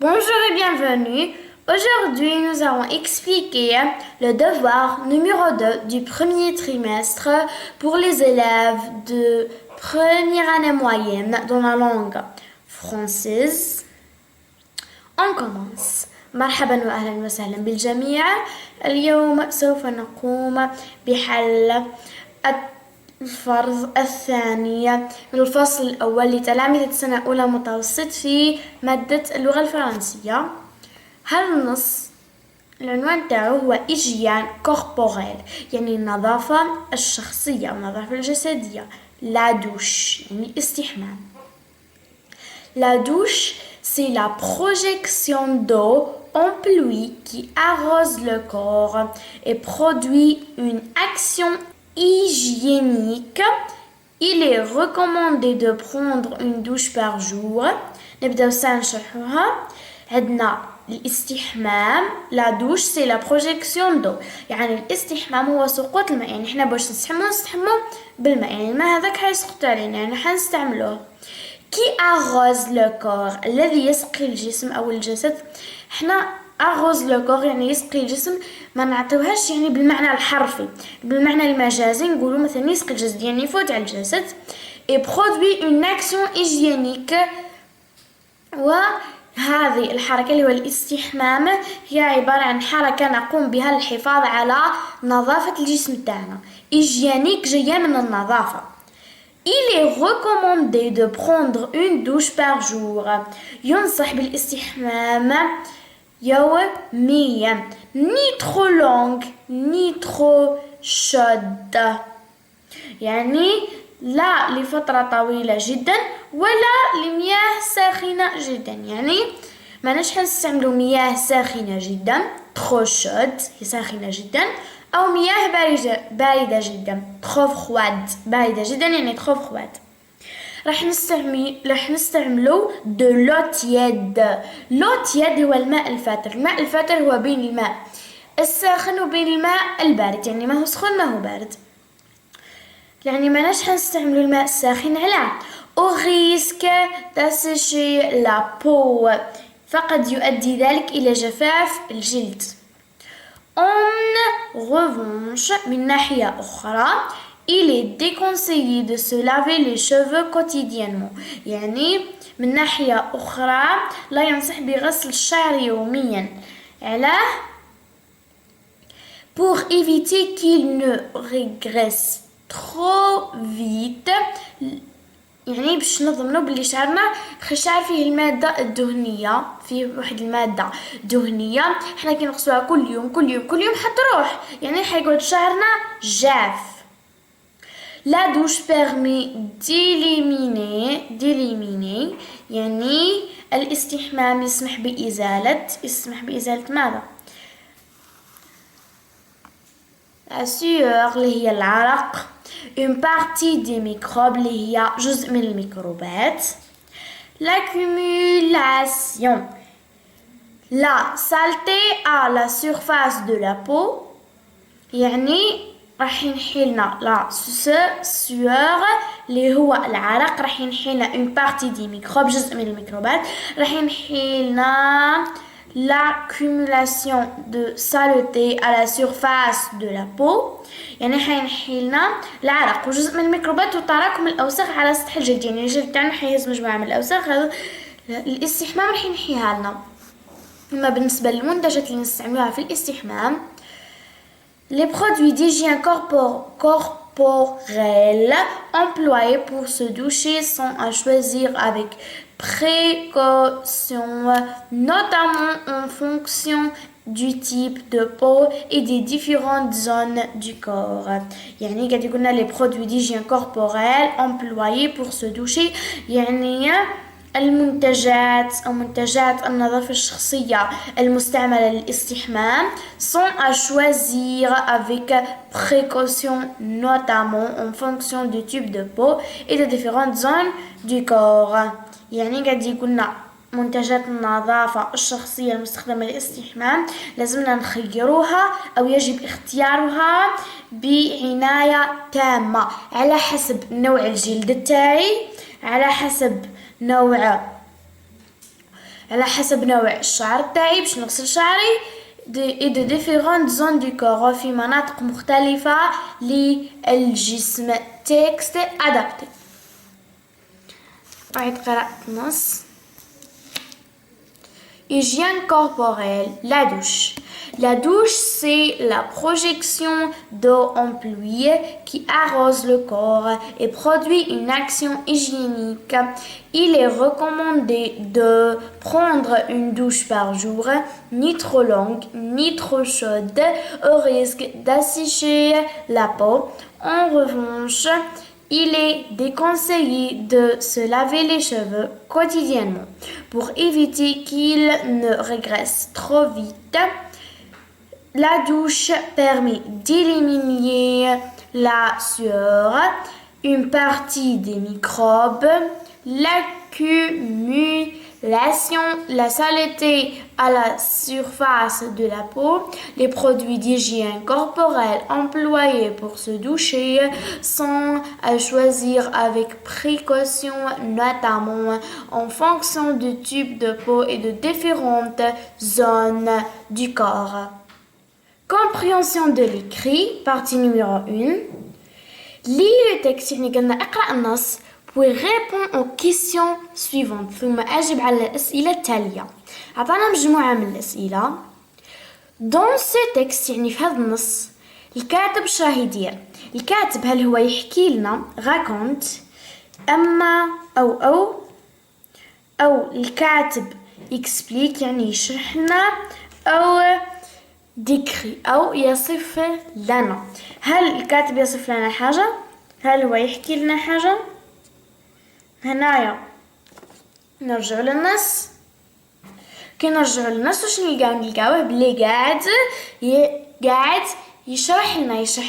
Bonjour et bienvenue. Aujourd'hui, nous allons expliquer le devoir numéro 2 du premier trimestre pour les élèves de première année moyenne dans la langue française. On commence. مرحبا وأهلا وسهلا بالجميع. اليوم سوف نقوم بحل الفرض الثاني من الفصل الأول لتلاميذ سنة أولى متوسط في مادة اللغة الفرنسية. هذا النص العنوان تاعو هو إيجيان كوربوريل، يعني النظافة الشخصية أو النظافة الجسدية. لا دوش يعني الاستحمام. La douche, c'est la projection d'eau en pluie qui arrose le corps et produit une action hygiénique. Il est recommandé de prendre une douche par jour. نبدأ نشرحوها. عندنا الاستحمام. La douche c'est la projection d'eau، يعني الاستحمام هو سقوط الماء، يعني احنا باش نستحمو بالماء، يعني الماء هذاك حيسقط علينا، يعني حنستعملوه. Qui arrose le corps، الذي يسقي الجسم أو الجسد. احنا arrose le corps يعني يسقي الجسم، ما نعطيوهاش يعني بالمعنى الحرفي، بالمعنى المجازي نقولوا مثلا يسقي الجسد يعني يفوت على الجسد. et produit une action hygiénique، وهذه الحركة اللي هو الاستحمام هي عبارة عن حركة نقوم بها للحفاظ على نظافة الجسم تاعنا. hygiénique جاية من النظافة. Il est recommandé de prendre une douche par jour. ينصح بالاستحمام يوميا. Ni trop longue ni trop chaude، يعني لا لفترة طويلة جدا ولا لمياه ساخنة جدا، يعني ما نش حنستعملوا مياه ساخنة جدا trop chaude هي ساخنة جدا، أو مياه باردة جدا trop froide باردة جدا يعني trop froide. راح نستعملوا de l'eau tiède. l'eau tiède هو الماء الفاتر. الماء الفاتر هو بين الماء الساخن وبين الماء البارد، يعني ما هو سخن ما هو بارد، يعني ما نش حنستعملوا الماء الساخن. علاه au risque d'assécher la peau، فقد يؤدي ذلك إلى جفاف الجلد. En revanche، من ناحية أخرى، il est déconseillé de se laver les cheveux quotidiennement، يعني من ناحية أخرى لا ينصح بغسل الشعر يوميا. علاه pour éviter qu'il ne régresse trop vite، يعني باش نضمنوا بلي شعرنا الشعر فيه المادة الدهنية، فيه واحد المادة دهنية، حنا كي نغسلوها كل يوم حتروح، يعني حيقعد شعرنا جاف. La douche permet d'éliminer يعني الاستحمام يسمح بإزالة ماذا؟ la sueur اللي هي العرق، une partie des microbes اللي هي جزء من الميكروبات. l'accumulation، la saleté à la surface de la peau، يعني راح ينحيلنا لا sueur اللي هو العرق، راح ينحيلنا une partie des microbes جزء من الميكروبات، راح ينحيلنا l'accumulation de saleté à la surface de la peau، يعني حينحيلنا العرق وجزء من الميكروبات وتراكم الأوساخ على سطح الجلد، يعني الجلد تاعنا حيهز مجموعة من الأوساخ، هذا الاستحمام راح ينحيها لنا. أما بالنسبة للمنتجات اللي نستعملوها في الاستحمام، les produits d'hygiène corporelle employés pour se doucher sont à choisir avec précaution, notamment en fonction du type de peau et des différentes zones du corps. يعني قاعد يقولنا les produits d'hygiène corporelle employés pour se doucher، يعني المنتجات أو منتجات النظافة الشخصية المستعملة للاستحمام sont à choisir avec précaution, notamment en fonction du type de peau et des différentes zones du corps. يعني قاعد يقولنا منتجات النظافة الشخصية المستخدمة للاستحمام لازمنا نخيروها أو يجب اختيارها بعناية تامة على حسب نوع الجلد تاعي، على حسب نوع على حسب نوع الشعر تاعي باش نغسل شعري et de différentes zones du corps وفي مناطق مختلفة للجسم. texte adapté. أعيد قراءة النص. Hygiène corporelle, la douche. La douche, c'est la projection d'eau en pluie qui arrose le corps et produit une action hygiénique. Il est recommandé de prendre une douche par jour, ni trop longue, ni trop chaude, au risque d'assécher la peau. En revanche, il est déconseillé de se laver les cheveux quotidiennement pour éviter qu'ils ne régressent trop vite. La douche permet d'éliminer la sueur, une partie des microbes, l'accumulation, la saleté à la surface de la peau. Les produits d'hygiène corporelle employés pour se doucher sont à choisir avec précaution, notamment en fonction du type de peau et de différentes zones du corps. Compréhension de l'écrit, partie numéro 1. Lis le texte, يعني قلنا اقرأ النص puis réponds aux questions suivantes ثم أجب على الأسئلة التالية. عطانا مجموعة من الأسئلة. Dans ce texte يعني في هذا النص الكاتب اش راه يدير؟ الكاتب هل هو يحكي لنا raconte أما أو الكاتب explique يعني يشرح لنا أو décrit أو يصف لنا. هل الكاتب يصف لنا حاجة؟ هل هو يحكي لنا حاجة؟ هنايا نرجع للنص. كي نرجع للنص واش نلقاوه بلي قاعد يشرح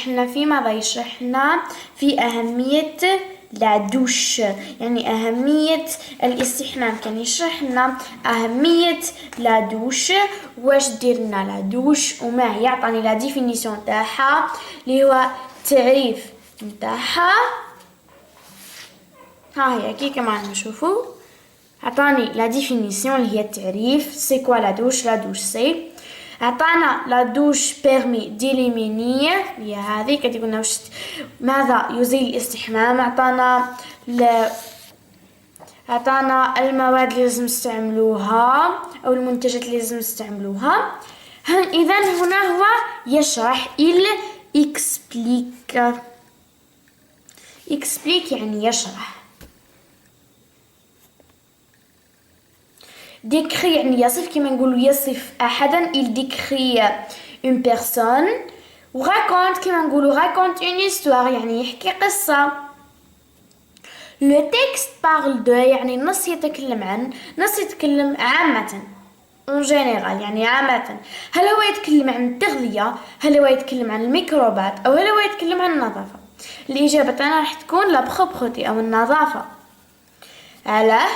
لنا في ماذا؟ يشرح لنا في أهمية لا دوش، يعني أهمية الاستحمام. كان يشرح لنا أهمية لا دوش، واش دير لنا لا دوش وما هي. يعطاني لا ديفينيسيون تاعها اللي هو التعريف نتاعها. ها هي كي كما نشوفوا عطاني لا ديفينيسيون اللي هي التعريف. سي كوا لا دوش؟ لا دوش سي عطانا لا دوش بيرمي ديليميني هي هذه كتقول لنا واش ماذا يزيل الاستحمام. عطانا المواد اللي لازم نستعملوها او المنتجات اللي لازم نستعملوها. اذا هنا هو يشرح il explique يعني يشرح. décrit يعني يصف، كما نقولوا يصف أحدا il décrit une personne. و raconte كما نقولوا raconte une histoire يعني يحكي قصة. le texte parle de يعني النص يتكلم عن، نص يتكلم عامة en général يعني عامة. هل هو يتكلم عن التغذية؟ هل هو يتكلم عن الميكروبات؟ أو هل هو يتكلم عن النظافة؟ الإجابة تاعنا راح تكون لا بروبرتي أو النظافة. علاه؟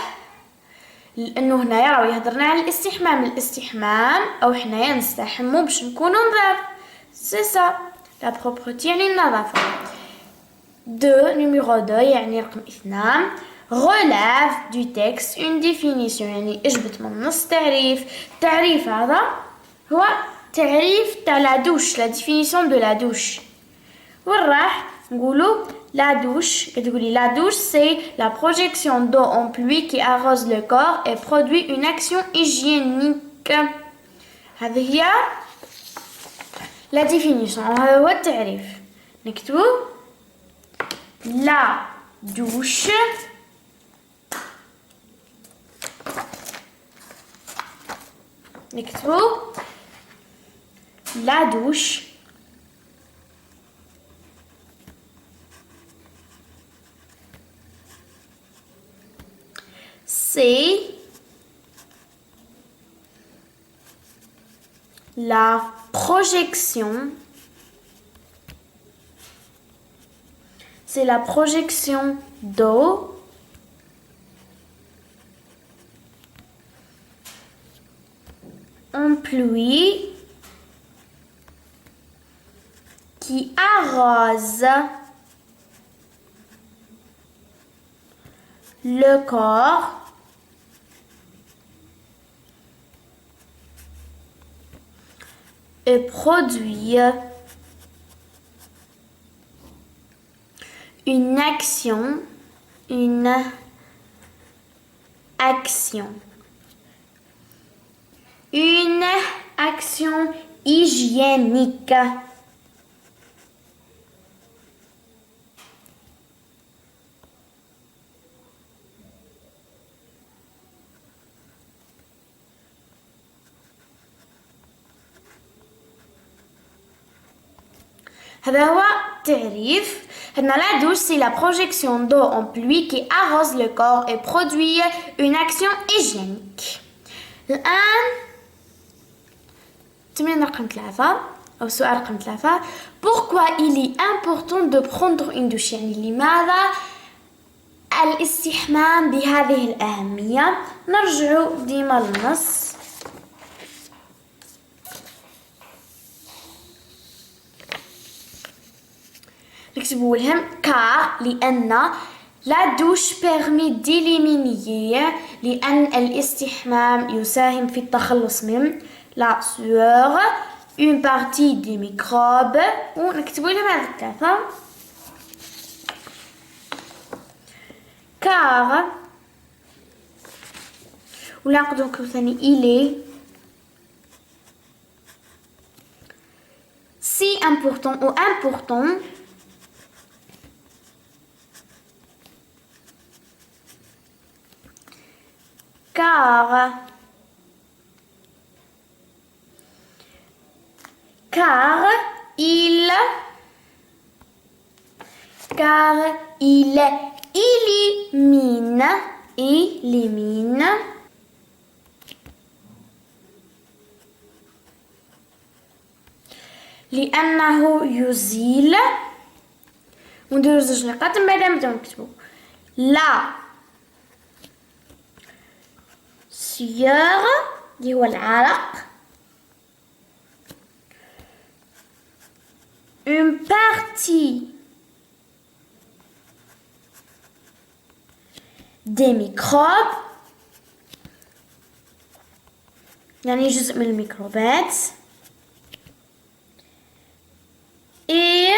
لأنه هنايا راهو يهضرنا على الاستحمام أو حنايا نستحمو باش نكونو نظاف. سي سا لا بروبرتي يعني النظافة. numéro 2 يعني رقم 2 relève du texte une définition يعني اجبت من النص تعريف. التعريف هذا هو تعريف تاع لا دوش، لا définition de la douche. وراح نقولوا la douche. كتقولي la douche c'est la projection d'eau en pluie qui arrose le corps et produit une action hygiénique. هذه هي la définition. هذا هو التعريف. نكتبو la douche نكتبو la douche c'est la projection d'eau en pluie qui arrose le corps et produit une action hygiénique. هذا هو تعريف. هنا la douche c'est la projection d'eau en pluie qui arrose le corps et produit une action hygiénique. الآن تمرين رقم 3 أو سؤال رقم 3. Pourquoi il est important de prendre une douche؟ يعني لماذا الاستحمام بهذه الأهمية؟ نرجع ديما للنص. نكتبوا لهم car لأن la douche permet d'éliminer لأن الاستحمام يساهم في التخلص من la sueur une partie des microbes ونكتبوا لهم هذه الثلاثة car ولا نقدروا نكتبوا ثاني il est si important ou important car il élimine لأنه يزيل ونديرو زوج نقاط من بعد نبداو نكتبو لا sueur اللي هو العرق une partie des microbes يعني جزء من الميكروبات et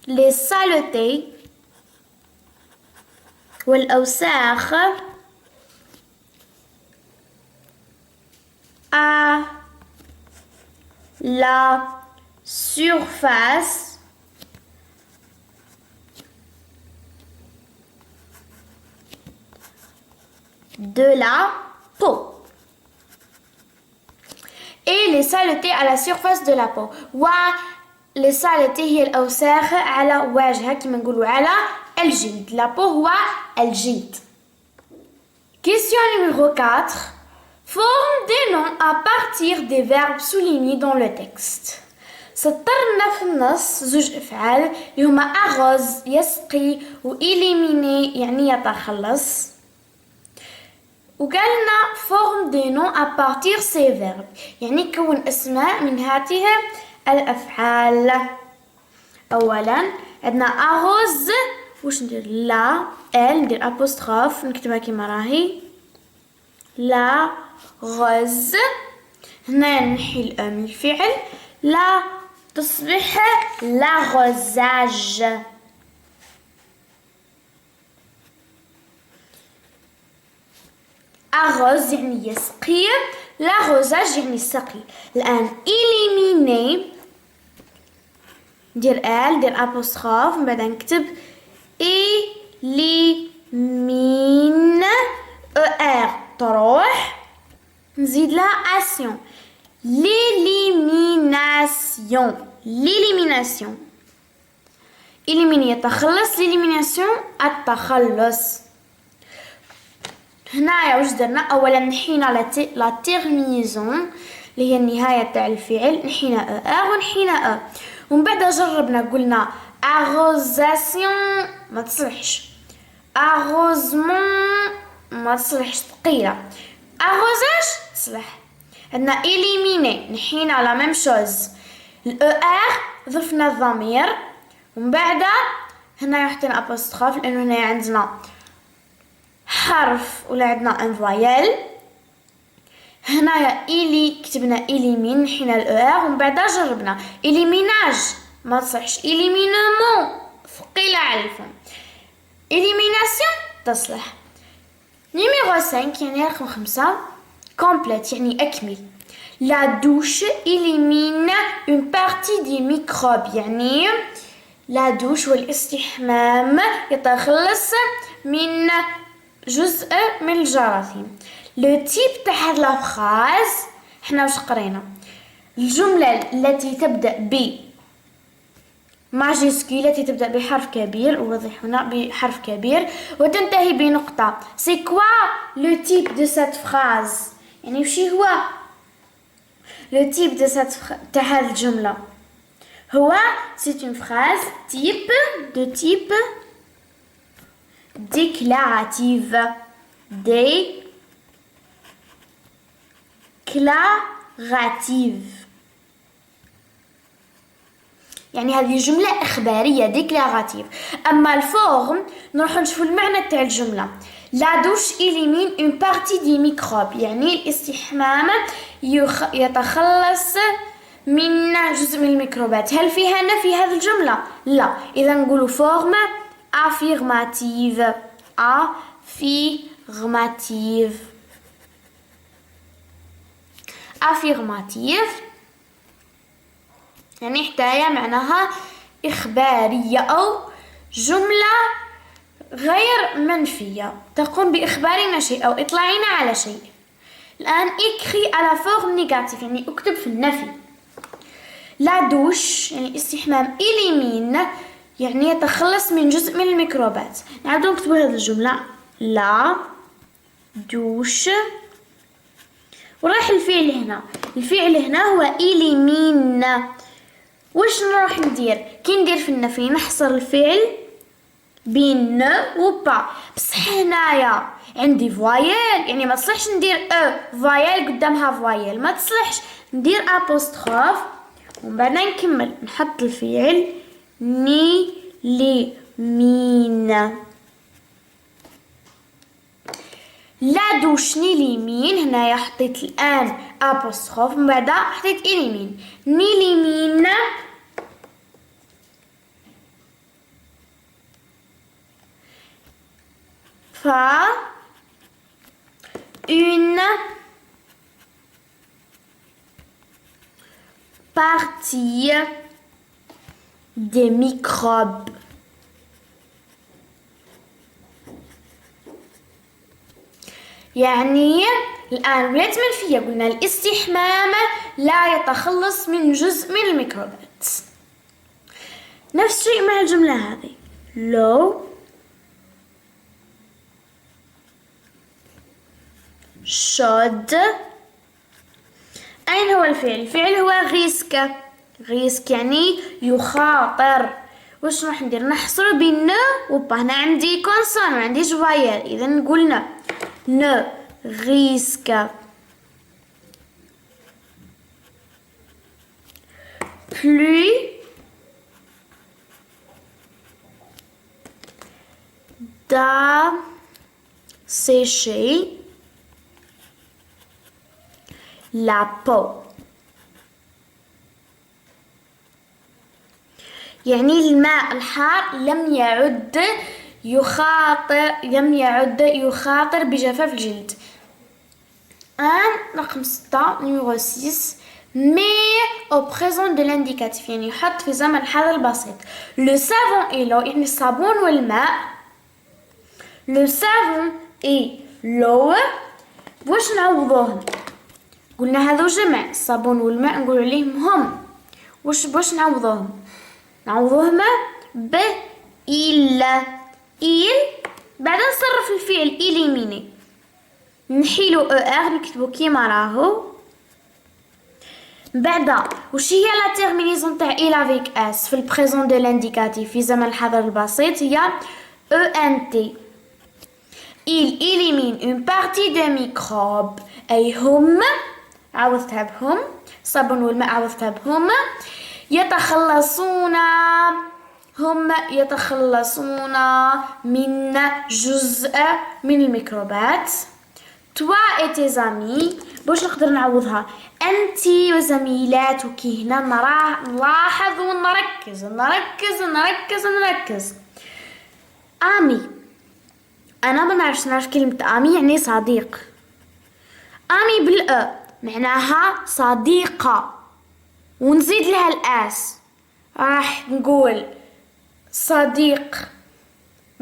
les saletés والأوساخ à la surface de la peau. Et les saletés à la surface de la peau. les saletés هي الأوساخ على واجهة كما نقولوا على الجلد. La peau هو الجلد. Question numéro 4. Forme des noms à partir des verbes soulignés dans le texte. سطرنا في النص زوج أفعال اللي هما أغز يسقي و éliminer يعني يتخلص. وقالنا forme des noms à partir ces verbes يعني كون أسماء من هذه الأفعال. أولا عندنا أغز واش ندير لا ال ندير أبوستروف نكتبها كيما راهي لا غز. هنا نحي الأ من الفعل لا تصبح لا غزاج. أغز يعني يسقي لا غزاج يعني السقي. الآن éliminer ندير ال ندير أبوستروف من بعد نكتب élimine er تروح نزيد لها action l'élimination éliminer يتخلص l'élimination التخلص. هنايا واش درنا؟ اولا نحينا لا تيرميزون اللي هي النهايه تاع الفعل نحينا ونحينا ومن بعد جربنا قلنا arrosation ما تصلحش arrosement ما تصلحش ثقيله arrosage تصلح. عندنا éliminer نحينا لا ميم شوز ضفنا الضمير ومن بعد هنا حطينا ابوستروف لانه هنا عندنا حرف ولا عندنا ان فويل. هنايا إلي كتبنا إليمين نحينا الأو ومن بعد جربنا إليميناج ما تصلحش، إليمينمون ثقيلة على الفم، إليميناسيون تصلح. نيميرو 5 يعني رقم 5 كومبليت يعني أكمل. لا دوش إليمين اون بارتي دي ميكروب، يعني لا دوش والاستحمام يتخلص من جزء من الجراثيم. لو تيب تاع هاد لافراز حنا واش قرينا؟ الجملة التي تبدأ ب ماجيسكول التي تبدأ بحرف كبير، أوضح هنا بحرف كبير وتنتهي بنقطة. سي كوا لو تيب دو سات فراز، يعني وشي هو لو تيب دو سات تاع هاد الجملة؟ هو c'est une phrase type de type déclarative. déclarative يعني هذه جملة إخبارية déclarative. أما الفورم نروح نشوف المعنى تاع الجملة. لا دوش élimine une partie des microbes، يعني الاستحمام يتخلص من جزء من الميكروبات. هل فيها نفي هذه الجملة؟ لا. إذا نقول فورم affirmative. affirmative affirmative يعني حكاية معناها إخبارية أو جملة غير منفية تقوم بإخبارنا شيء أو إطلاعنا على شيء. الآن écrit à la forme négative يعني اكتب في النفي. لا دوش يعني استحمام إليمين يعني يتخلص من جزء من الميكروبات. نعاودو نكتبو هذه الجملة لا دوش وراح الفعل هنا. الفعل هنا هو إليمين. واش نروح ندير كي ندير في النفي؟ نحصر الفعل بين و با. بصح هنايا عندي فوايل يعني ما تصلحش ندير فوايل قدامها فوايل، ما تصلحش ندير ابوستروف ومن بعد نكمل نحط الفعل ني لي مين. لا دوش نيليمين هنايا حطيت الان ابوستروف من بعد حطيت إليمين. نيليمين fa une partie des microbes. يعني الآن ولات منفية، قلنا الاستحمام لا يتخلص من جزء من الميكروبات. نفس الشيء مع الجملة هذه لو شود. أين هو الفعل؟ الفعل هو غيسك. غيسك يعني يخاطر. واش راح ندير؟ نحصر بين و با. هنا عندي كونسون ما عنديش فايل، إذا نقولنا ne risque plus d'assécher la peau. يعني الماء الحار لم يعد يخاطر بجفاف الجلد. رقم 6 numéro 6 mais au présent de l'indicatif يعني يحط في زمن الحال البسيط. le savon et l'eau يعني الصابون والماء. le savon et l'eau واش نعوضوهم؟ قلنا هذو جمع الصابون والماء نقول عليهم هم. واش نعوضوهم؟ نعوضوهم ب il بعد نصرف الفعل إليميني نحيلو نكتبو كيما راهو. بعد وش هي لا تيرمينيزون تاع إل افيك اس في البريزون دو لانديكاتيف في زمن الحاضر البسيط؟ هي ENT. il élimine une partie des microbes أي هم عوضتها بهم. الصابون والماء عوضتها بهم. هم يتخلصون من جزء من الميكروبات. toi et tes amis. باش نقدر نعوضها انت وزميلاتك. هنا نلاحظ ونركز نركز نركز نركز. امي، انا ما نعرف كلمه امي يعني صديق. امي بالأ معناها صديقه، ونزيد لها الاس. راح نقول صديق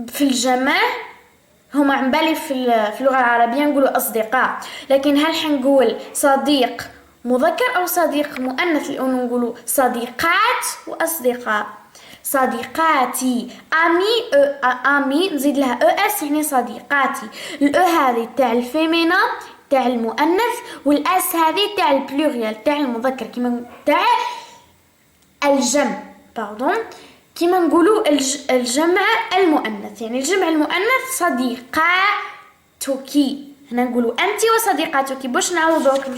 في الجمع، هما عم بالي في اللغة العربية نقولوا أصدقاء، لكن هل حنقول صديق مذكر أو صديق مؤنث؟ لأنه نقولوا صديقات وأصدقاء. صديقاتي. أمي نزيد لها اس يعني صديقاتي. الأ هذه تاع الفيمينا تاع المؤنث، والأس هذه تاع البلوريال تاع المذكر، كيما تاع الجمع كيما نقولوا الجمع المؤنث. يعني الجمع المؤنث صديقاتك. هنا نقولوا أنت وصديقاتك. باش نعوضوكم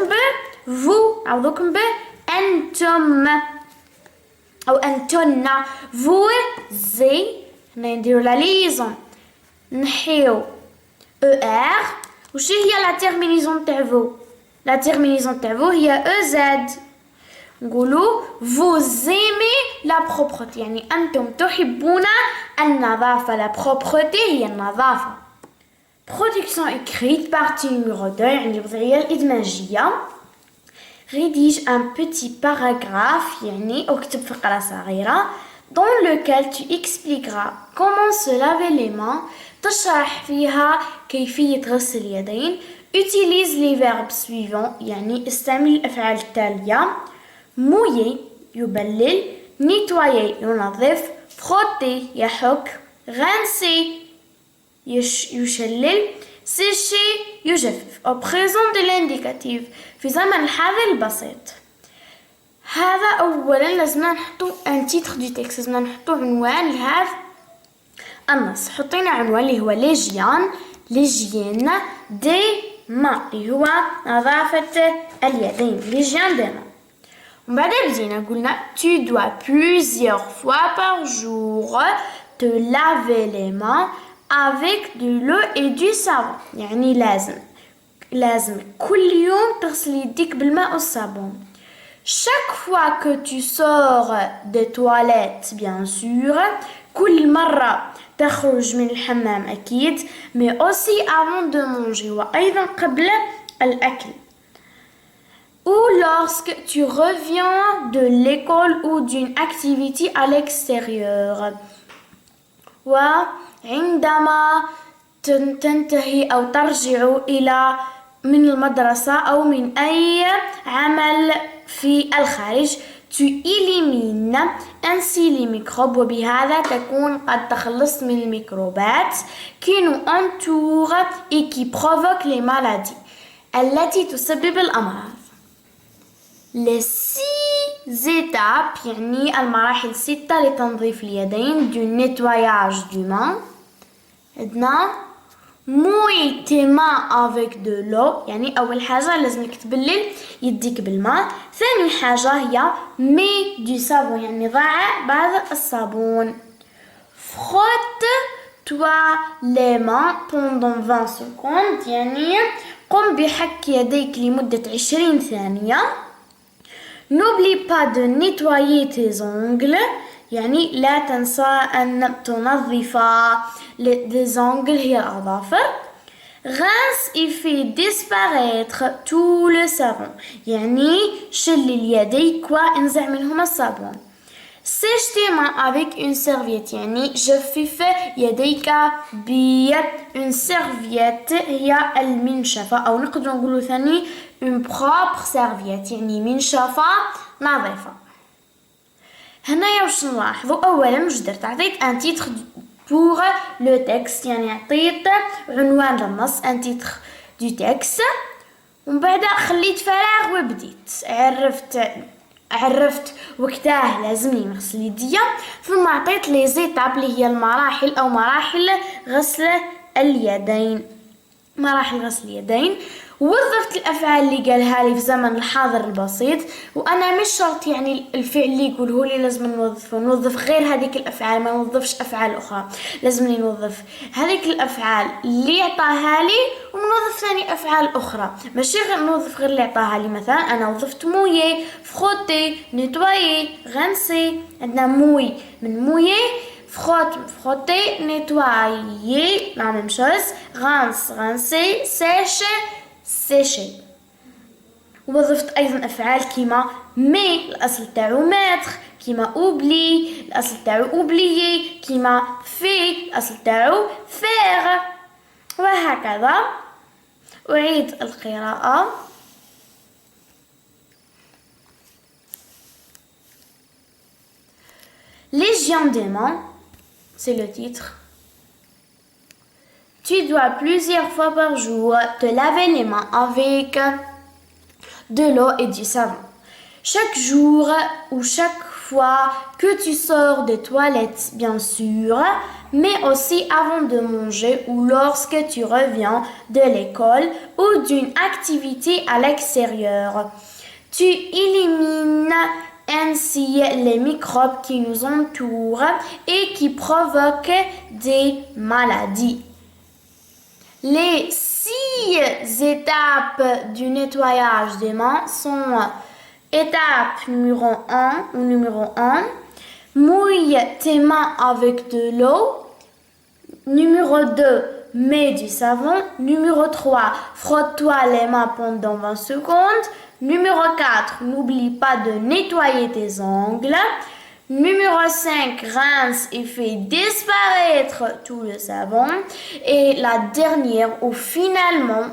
ب vous، نعوضوكم ب أنتم أو أنتن. vous زي هنا نديرو لا ليزون، نحيو er. وش هي لا تيرمينيزون تاع vous؟ لا تيرمينيزون تاع vous هي ez. نقولوا vous aimez la propreté، يعني أنتم تحبون النظافة. la propreté هي النظافة. production écrite partie numéro 2 يعني الوضعية الإدماجية. rédige un petit paragraphe يعني اكتب فقرة صغيرة dans lequel tu expliqueras comment se laver les mains. تشرح فيها كيفية غسل اليدين. utilise les verbes suivants يعني استعمل الأفعال التالية: mouiller يبلل، nettoyer ينظف، frotter يحك، rincer يشلل، sécher يجفف. au présent de l'indicatif في زمن الحاضر البسيط. هذا أولا لازمنا نحطو un titre du texte، لازمنا نحطو عنوان لهذا النص. حطينا عنوان اللي هو ليجيين دي ما اللي هو نظافة اليدين، ليجيين دي ما. ومن بعد بدينا قلنا tu dois plusieurs fois par jour te laver les mains avec de l'eau et du savon. يعني لازم كل يوم تغسل يديك بالماء والصابون. chaque fois que tu sors des toilettes bien sûr، كل مرة تخرج من الحمام أكيد، mais aussi avant de manger وأيضا قبل الأكل. ou lorsque tu reviens de l'école ou d'une activité à l'extérieur. وعندما تنتهي أو ترجع من المدرسة أو من أي عمل في الخارج. tu élimines ainsi les microbes وبهذا تكون قد تخلصت من الميكروبات qui nous entourent et qui provoquent les maladies التي تسبب الأمراض. les 6 étapes يعني المراحل الستة لتنظيف اليدين du nettoyage du main. عندنا mouille tes mains avec de l'eau، يعني أول حاجة لازمك تبلل يديك بالماء. ثاني حاجة هي mets du savon يعني ضع بعض الصابون. frotte-toi les mains pendant 20 secondes يعني قم بحك يديك لمدة 20 ثانية. n'oublie pas de nettoyer tes ongles يعني لا تنسى أن تنظف les ongles هي الأظافر. rince et fais disparaître tout le savon يعني شل اليديك وانزع منهما الصابون. sèche tes mains avec une serviette يعني جفف يديك ب une serviette هي المنشفة، أو نقدر نقولوا ثاني une propre serviette يعني منشفة نظيفة. هنايا واش نلاحظوا؟ أولا واش درت؟ عطيت un titre pour le texte يعني عطيت عنوان للنص un titre du texte، ومن بعد خليت فراغ وبديت عرفت وقتاه لازمني نغسل يديا، ثم عطيت لي زيتاب اللي هي المراحل أو مراحل غسل اليدين. ووظفت الأفعال اللي قالها لي في زمن الحاضر البسيط، وأنا مش شرط يعني الفعل اللي يقوله لي لازم نوظف غير هذيك الأفعال، ما نوظفش أفعال أخرى، لازم نوظف هذيك الأفعال اللي عطاها لي ونوظف ثاني أفعال أخرى، ماشي غير نوظف غير اللي عطاها لي. مثلا أنا وظفت مويي، فخوتي، نيتوايي، غنسي. عندنا موي من مويي، frotter, nettoyer, la même chose, rincer, sèche, sécher. ووظفت أيضا أفعال كيما مي الأصل تاعو ماتر، كيما أوبلي الأصل تاعو أوبليي، كيما في الأصل تاعو فيغ. وهكذا. أعيد القراءة. L'hygiène des mains, c'est le titre. Tu dois plusieurs fois par jour te laver les mains avec de l'eau et du savon. Chaque jour ou chaque fois que tu sors des toilettes, bien sûr, mais aussi avant de manger ou lorsque tu reviens de l'école ou d'une activité à l'extérieur. Tu élimines ainsi les microbes qui nous entourent et qui provoquent des maladies. Les 6 étapes du nettoyage des mains sont étape numéro 1 ou numéro 1, mouille tes mains avec de l'eau. Numéro 2, mets du savon. Numéro 3, frotte-toi les mains pendant 20 secondes. Numéro 4, n'oublie pas de nettoyer tes ongles. Numéro 5, rince et fais disparaître tout le savon. Et la dernière, où finalement,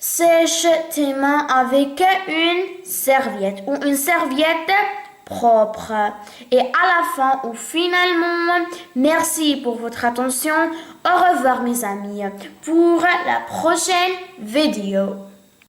sèche tes mains avec une serviette ou une serviette propre. Et à la fin, ou finalement, merci pour votre attention. Au revoir mes amis pour la prochaine vidéo.